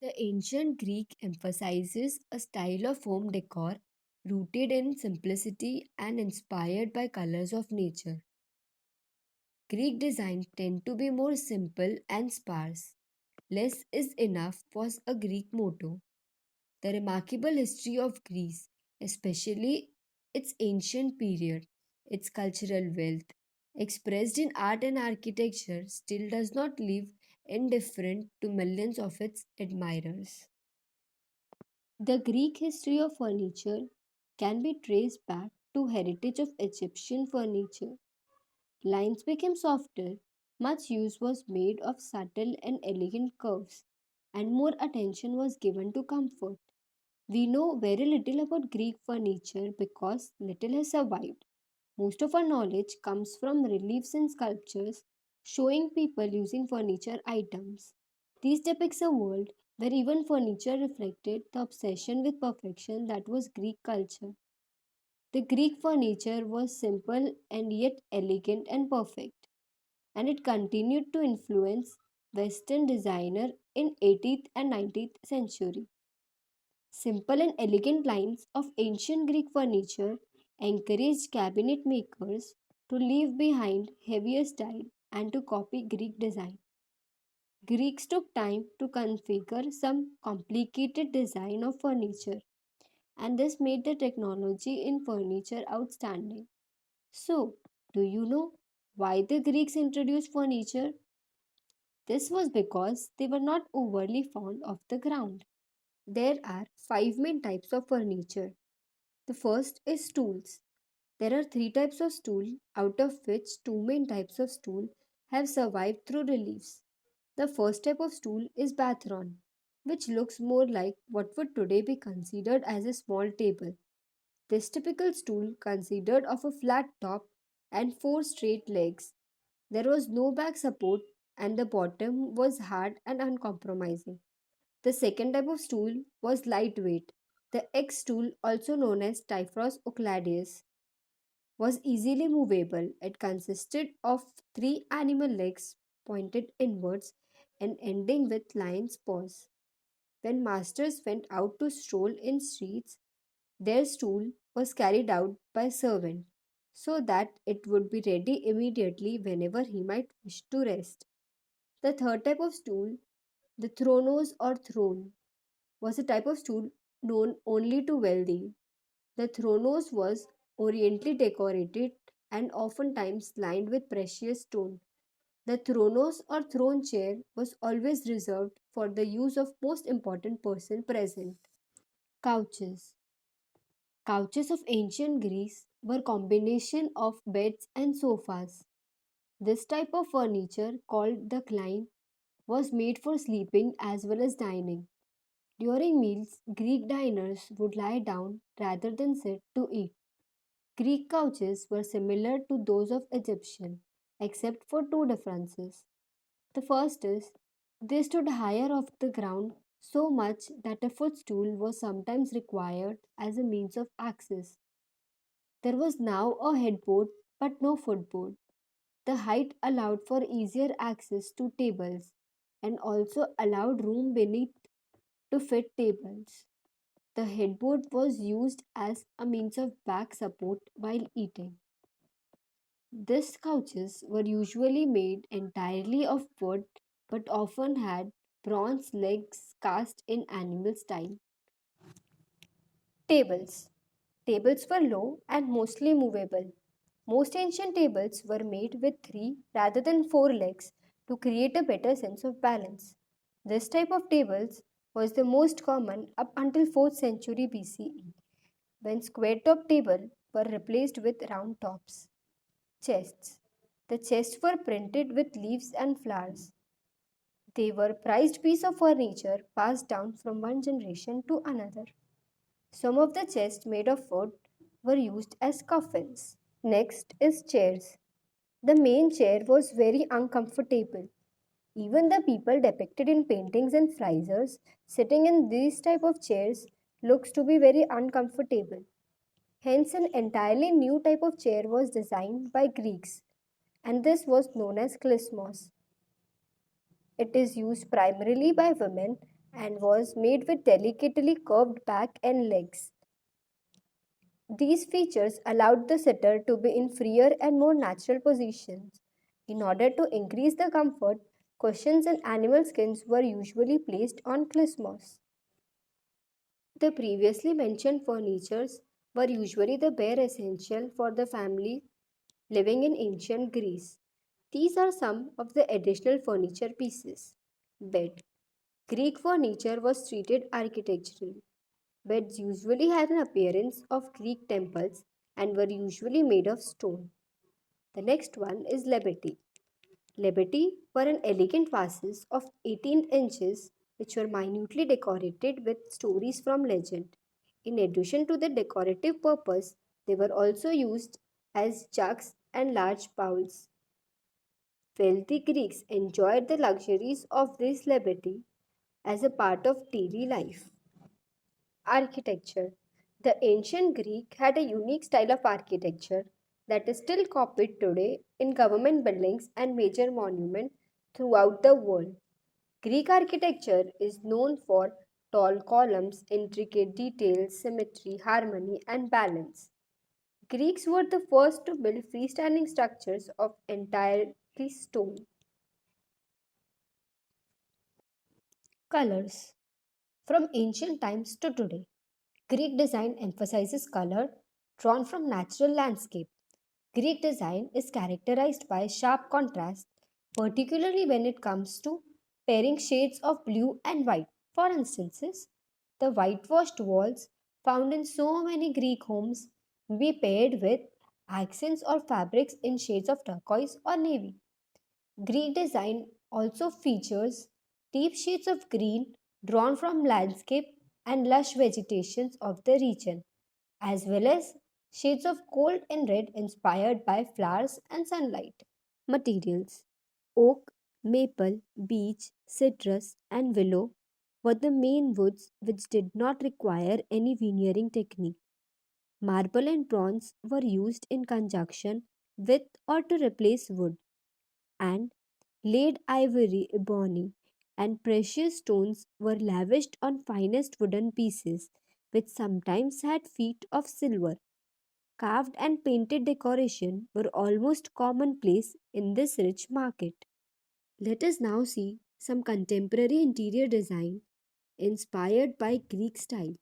The ancient Greek emphasizes a style of home decor rooted in simplicity and inspired by colors of nature. Greek design tend to be more simple and sparse. Less is enough was a Greek motto. The remarkable history of Greece, especially its ancient period, its cultural wealth, expressed in art and architecture, still does not leave indifferent to millions of its admirers. The Greek history of furniture can be traced back to heritage of Egyptian furniture. Lines became softer, much use was made of subtle and elegant curves, and more attention was given to comfort. We know very little about Greek furniture because little has survived. Most of our knowledge comes from reliefs and sculptures showing people using furniture items. These depicts a world where even furniture reflected the obsession with perfection that was Greek culture. The Greek furniture was simple and yet elegant and perfect, and it continued to influence Western designer in 18th and 19th century. Simple and elegant lines of ancient Greek furniture encouraged cabinet makers to leave behind heavier style and to copy Greek design. Greeks took time to configure some complicated design of furniture, and this made the technology in furniture outstanding. So, do you know why the Greeks introduced furniture? This was because they were not overly fond of the ground. There are five main types of furniture. The first is stools. There are three types of stool, out of which two main types of stool have survived through reliefs. The first type of stool is bathron, which looks more like what would today be considered as a small table. This typical stool consisted of a flat top and four straight legs. There was no back support and the bottom was hard and uncompromising. The second type of stool was lightweight. The X stool, also known as Typhros euclideus, was easily movable. It consisted of three animal legs pointed inwards and ending with lion's paws. When masters went out to stroll in streets, their stool was carried out by a servant so that it would be ready immediately whenever he might wish to rest. The third type of stool, the thronos or throne, was a type of stool known only to wealthy. The thronos was orientally decorated and oftentimes lined with precious stone. The thronos or throne chair was always reserved for the use of most important person present. Couches. Couches of ancient Greece were combination of beds and sofas. This type of furniture called the cline was made for sleeping as well as dining. During meals, Greek diners would lie down rather than sit to eat. Greek couches were similar to those of Egyptian, except for two differences. The first is they stood higher off the ground so much that a footstool was sometimes required as a means of access. There was now a headboard but no footboard. The height allowed for easier access to tables and also allowed room beneath to fit tables. The headboard was used as a means of back support while eating. These couches were usually made entirely of wood but often had bronze legs cast in animal style. Tables. Tables were low and mostly movable. Most ancient tables were made with three rather than four legs to create a better sense of balance. This type of tables was the most common up until 4th century BCE, when square top tables were replaced with round tops. Chests. The chests were printed with leaves and flowers. They were prized piece of furniture passed down from one generation to another. Some of the chests made of wood were used as coffins. Next is chairs. The main chair was very uncomfortable. Even the people depicted in paintings and friezes sitting in these type of chairs looks to be very uncomfortable. Hence an entirely new type of chair was designed by Greeks and this was known as klysmos. It is used primarily by women and was made with delicately curved back and legs. These features allowed the sitter to be in freer and more natural positions. In order to increase the comfort, cushions and animal skins were usually placed on klysmos. The previously mentioned furnitures were usually the bare essential for the family living in ancient Greece. These are some of the additional furniture pieces. Bed. Greek furniture was treated architecturally. Beds usually had an appearance of Greek temples and were usually made of stone. The next one is lebeti. Lebeti were an elegant vases of 18 inches which were minutely decorated with stories from legend. In addition to the decorative purpose, they were also used as jugs and large bowls. Wealthy Greeks enjoyed the luxuries of this lebeti as a part of daily life. Architecture. The ancient Greek had a unique style of architecture that is still copied today in government buildings and major monuments throughout the world. Greek architecture is known for tall columns, intricate details, symmetry, harmony, and balance. Greeks were the first to build freestanding structures of entirely stone. Colors. From ancient times to today, Greek design emphasizes color drawn from natural landscape. Greek design is characterized by sharp contrast, particularly when it comes to pairing shades of blue and white. For instance, the whitewashed walls found in so many Greek homes may be paired with accents or fabrics in shades of turquoise or navy. Greek design also features deep shades of green drawn from landscape and lush vegetations of the region, as well as shades of gold and red inspired by flowers and sunlight. Materials. Oak, maple, beech, citrus, and willow were the main woods which did not require any veneering technique. Marble and bronze were used in conjunction with or to replace wood, and laid ivory, ebony, and precious stones were lavished on finest wooden pieces, which sometimes had feet of silver. Carved and painted decoration were almost commonplace in this rich market. Let us now see some contemporary interior design inspired by Greek style.